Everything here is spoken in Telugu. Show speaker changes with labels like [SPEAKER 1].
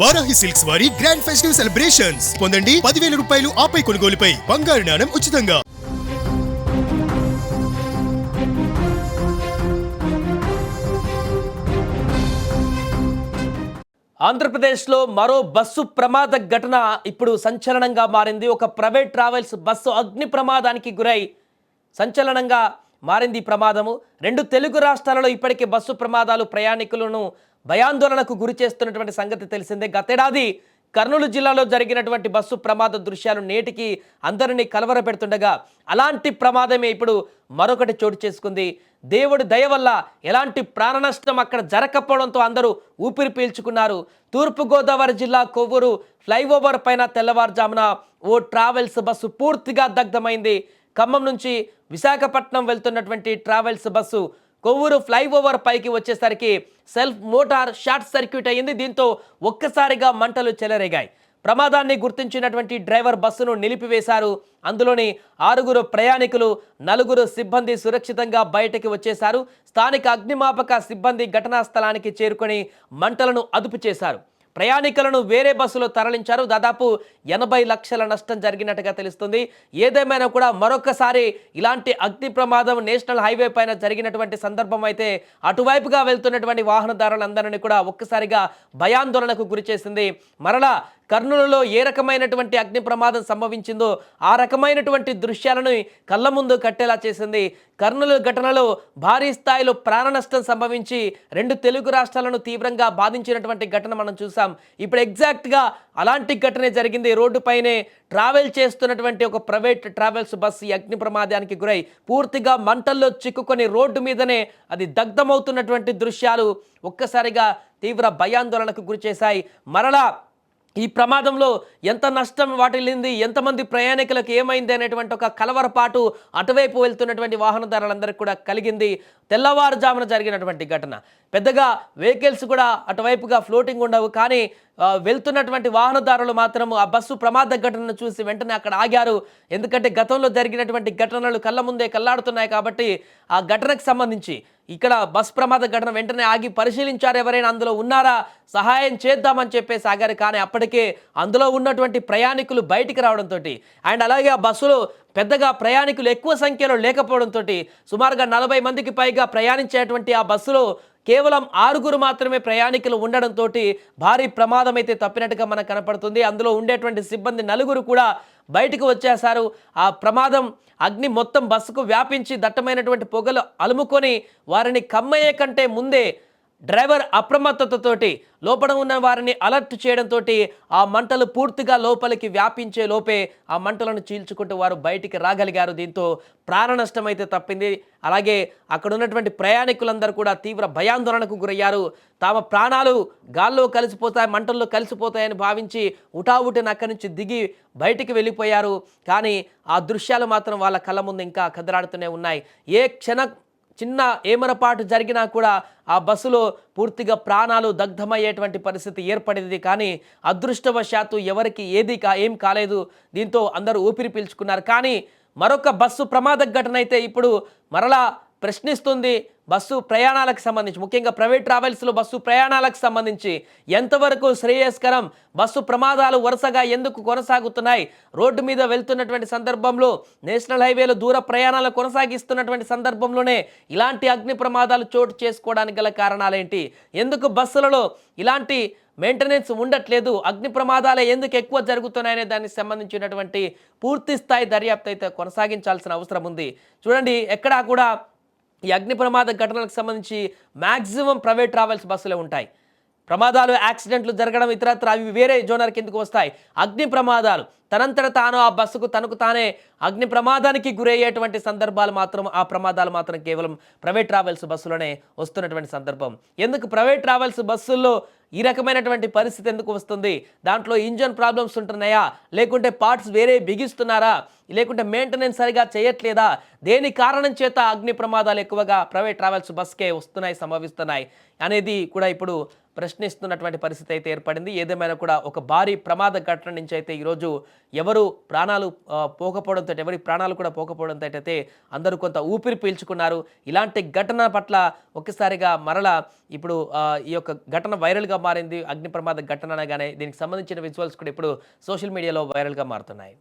[SPEAKER 1] వారాహి సిల్క్స్ వారి గ్రాండ్ ఫెస్టివ్ సెలబ్రేషన్స్ పొందండి 10,000 రూపాయలు ఆపై కొనుగోలుపై బంగారు నాణెం ఉచితంగా.
[SPEAKER 2] ఆంధ్రప్రదేశ్లో మరో బస్సు ప్రమాద ఘటన ఇప్పుడు సంచలనంగా మారింది. ఒక ప్రైవేట్ ట్రావెల్స్ బస్సు అగ్ని ప్రమాదానికి గురై సంచలనంగా మారింది ప్రమాదము. 2 తెలుగు రాష్ట్రాలలో ఇప్పటికే బస్సు ప్రమాదాలు ప్రయాణికులను భయాందోళనకు గురి చేస్తున్నటువంటి సంగతి తెలిసిందే. గతేడాది కర్నూలు జిల్లాలో జరిగినటువంటి బస్సు ప్రమాద దృశ్యాలు నేటికి అందరినీ కలవరపెడుతుండగా అలాంటి ప్రమాదమే ఇప్పుడు మరొకటి చోటు చేసుకుంది. దేవుడి దయ వల్ల ఎలాంటి ప్రాణ నష్టం అక్కడ జరగకపోవడంతో అందరూ ఊపిరి పీల్చుకున్నారు. తూర్పుగోదావరి జిల్లా కొవ్వూరు ఫ్లైఓవర్ పైన తెల్లవారుజామున ఓ ట్రావెల్స్ బస్సు పూర్తిగా దగ్ధమైంది. ఖమ్మం నుంచి విశాఖపట్నం వెళ్తున్నటువంటి ట్రావెల్స్ బస్సు కొవ్వూరు ఫ్లైఓవర్ పైకి వచ్చేసరికి సెల్ఫ్ మోటార్ షార్ట్ సర్క్యూట్ అయ్యింది. దీంతో ఒక్కసారిగా మంటలు చెలరేగాయి. ప్రమాదాన్ని గుర్తించినటువంటి డ్రైవర్ బస్సును నిలిపివేశారు. అందులోని 6 ప్రయాణికులు 4 సిబ్బంది సురక్షితంగా బయటకి వచ్చేశారు. స్థానిక అగ్నిమాపక సిబ్బంది ఘటనా స్థలానికి చేరుకొని మంటలను అదుపు చేశారు. ప్రయాణికులను వేరే బస్సులో తరలించారు. దాదాపు 80 లక్షల నష్టం జరిగినట్టుగా తెలుస్తుంది. ఏదేమైనా కూడా మరొకసారి ఇలాంటి అగ్ని ప్రమాదం నేషనల్ హైవే పైన జరిగినటువంటి సందర్భం అయితే అటువైపుగా వెళ్తున్నటువంటి వాహనదారులందరినీ కూడా ఒక్కసారిగా భయాందోళనకు గురి చేసింది. మరలా కర్నూలులో ఏ రకమైనటువంటి అగ్ని ప్రమాదం సంభవించిందో ఆ రకమైనటువంటి దృశ్యాలను కళ్ళ ముందు కట్టేలా చేసింది. కర్నూలు ఘటనలో భారీ స్థాయిలో ప్రాణ నష్టం సంభవించి 2 తెలుగు రాష్ట్రాలను తీవ్రంగా బాధించినటువంటి ఘటన మనం చూసాం. ఇప్పుడు ఎగ్జాక్ట్గా అలాంటి ఘటనే జరిగింది. రోడ్డుపైనే ట్రావెల్ చేస్తున్నటువంటి ఒక ప్రైవేట్ ట్రావెల్స్ బస్సు ఈ అగ్ని ప్రమాదానికి గురై పూర్తిగా మంటల్లో చిక్కుకొని రోడ్డు మీదనే అది దగ్ధమవుతున్నటువంటి దృశ్యాలు ఒక్కసారిగా తీవ్ర భయాందోళనకు గురి చేశాయి. మరలా ఈ ప్రమాదంలో ఎంత నష్టం వాటిల్లింది, ఎంతమంది ప్రయాణికులకు ఏమైంది అనేటువంటి ఒక కలవరపాటు అటువైపు వెళ్తున్నటువంటి వాహనదారులందరికీ కూడా కలిగింది. తెల్లవారుజామున జరిగినటువంటి ఘటన. పెద్దగా వెహికల్స్ కూడా అటువైపుగా ఫ్లోటింగ్ ఉండవు. కానీ వెళ్తున్నటువంటి వాహనదారులు మాత్రం ఆ బస్సు ప్రమాద ఘటనను చూసి వెంటనే అక్కడ ఆగారు. ఎందుకంటే గతంలో జరిగినటువంటి ఘటనలు కళ్ళ ముందే కల్లాడుతున్నాయి కాబట్టి ఆ ఘటనకు సంబంధించి ఇక్కడ బస్ ప్రమాద ఘటన వెంటనే ఆగి పరిశీలించారు. ఎవరైనా అందులో ఉన్నారా, సహాయం చేద్దామని చెప్పేసి ఆగారు. కానీ అప్పటికే అందులో ఉన్నటువంటి ప్రయాణికులు బయటికి రావడంతో అండ్ అలాగే ఆ బస్సులో పెద్దగా ప్రయాణికులు ఎక్కువ సంఖ్యలో లేకపోవడంతో సుమారుగా 40 మందికి పైగా ప్రయాణించేటువంటి ఆ బస్సులో కేవలం 6 మాత్రమే ప్రయాణికులు ఉండడంతో భారీ ప్రమాదం అయితే తప్పినట్టుగా మనకు కనపడుతుంది. అందులో ఉండేటువంటి సిబ్బంది 4 కూడా బయటకు వచ్చేశారు. ఆ ప్రమాదం అగ్ని మొత్తం బస్సుకు వ్యాపించి దట్టమైనటువంటి పొగలు అలుముకొని వారిని కమ్మయ్యే కంటే ముందే డ్రైవర్ అప్రమత్తతతోటి లోపల ఉన్న వారిని అలర్ట్ చేయడంతో ఆ మంటలు పూర్తిగా లోపలికి వ్యాపించే లోపే ఆ మంటలను చీల్చుకుంటూ వారు బయటికి రాగలిగారు. దీంతో ప్రాణ నష్టం అయితే తప్పింది. అలాగే అక్కడ ఉన్నటువంటి ప్రయాణికులందరూ కూడా తీవ్ర భయాందోళనకు గురయ్యారు. తమ ప్రాణాలు గాల్లో కలిసిపోతాయి, మంటల్లో కలిసిపోతాయని భావించి ఉటావుటిన అక్కడి నుంచి దిగి బయటికి వెళ్ళిపోయారు. కానీ ఆ దృశ్యాలు మాత్రం వాళ్ళ కళ్ళ ముందు ఇంకా కదలాడుతూనే ఉన్నాయి. ఏ చిన్న ఏమరపాటు జరిగినా కూడా ఆ బస్సులో పూర్తిగా ప్రాణాలు దగ్ధమయ్యేటువంటి పరిస్థితి ఏర్పడింది. కానీ అదృష్టవశాత్తు ఎవరికి ఏం కాలేదు. దీంతో అందరూ ఊపిరి పీల్చుకున్నారు. కానీ మరొక బస్సు ప్రమాద ఘటన అయితే ఇప్పుడు మరలా ప్రశ్నిస్తుంది. బస్సు ప్రయాణాలకు సంబంధించి, ముఖ్యంగా ప్రైవేట్ ట్రావెల్స్లో బస్సు ప్రయాణాలకు సంబంధించి ఎంతవరకు శ్రేయస్కరం, బస్సు ప్రమాదాలు వరుసగా ఎందుకు కొనసాగుతున్నాయి, రోడ్డు మీద వెళ్తున్నటువంటి సందర్భంలో నేషనల్ హైవేలో దూర ప్రయాణాలు కొనసాగిస్తున్నటువంటి సందర్భంలోనే ఇలాంటి అగ్ని ప్రమాదాలు చోటు చేసుకోవడానికి గల కారణాలేంటి, ఎందుకు బస్సులలో ఇలాంటి మెయింటెనెన్స్ ఉండట్లేదు, అగ్ని ప్రమాదాలే ఎందుకు ఎక్కువ జరుగుతున్నాయనే దానికి సంబంధించినటువంటి పూర్తి స్థాయి దర్యాప్తు అయితే కొనసాగించాల్సిన అవసరం ఉంది. చూడండి, ఎక్కడా కూడా ఈ అగ్ని ప్రమాద ఘటనలకు సంబంధించి మ్యాక్సిమం ప్రైవేట్ ట్రావెల్స్ బస్సులే ఉంటాయి. ప్రమాదాలు, యాక్సిడెంట్లు జరగడం ఇతరత్ర అవి వేరే జోనర్ కిందకు వస్తాయి. అగ్ని ప్రమాదాలు తనంతట తాను ఆ బస్సుకు తనకు తానే అగ్ని ప్రమాదానికి గురయ్యేటువంటి సందర్భాలు మాత్రం, ఆ ప్రమాదాలు మాత్రం కేవలం ప్రైవేట్ ట్రావెల్స్ బస్సులోనే వస్తున్నటువంటి సందర్భం. ఎందుకు ప్రైవేట్ ట్రావెల్స్ బస్సుల్లో ఈ రకమైనటువంటి పరిస్థితి ఎందుకు వస్తుంది? దాంట్లో ఇంజన్ ప్రాబ్లమ్స్ ఉంటున్నాయా, లేకుంటే పార్ట్స్ వేరే బిగిస్తున్నారా, లేకుంటే మెయింటెనెన్స్ సరిగా చేయట్లేదా, దేని కారణం చేత అగ్ని ప్రమాదాలు ఎక్కువగా ప్రైవేట్ ట్రావెల్స్ బస్కే వస్తున్నాయి, సంభవిస్తున్నాయి అనేది కూడా ఇప్పుడు ప్రశ్నిస్తున్నటువంటి పరిస్థితి అయితే ఏర్పడింది. ఏదేమైనా కూడా ఒక భారీ ప్రమాద ఘటన నుంచి అయితే ఈరోజు ఎవరు ప్రాణాలు పోకపోవడంతో, ఎవరి ప్రాణాలు కూడా పోకపోవడంతో అయితే అందరూ కొంత ఊపిరి పీల్చుకున్నారు. ఇలాంటి ఘటన పట్ల ఒక్కసారిగా మరలా ఇప్పుడు ఈ యొక్క ఘటన వైరల్గా మారింది. అగ్ని ప్రమాద ఘటన అనగానే దీనికి సంబంధించిన విజువల్స్ కూడా ఇప్పుడు సోషల్ మీడియాలో వైరల్గా మారుతున్నాయి.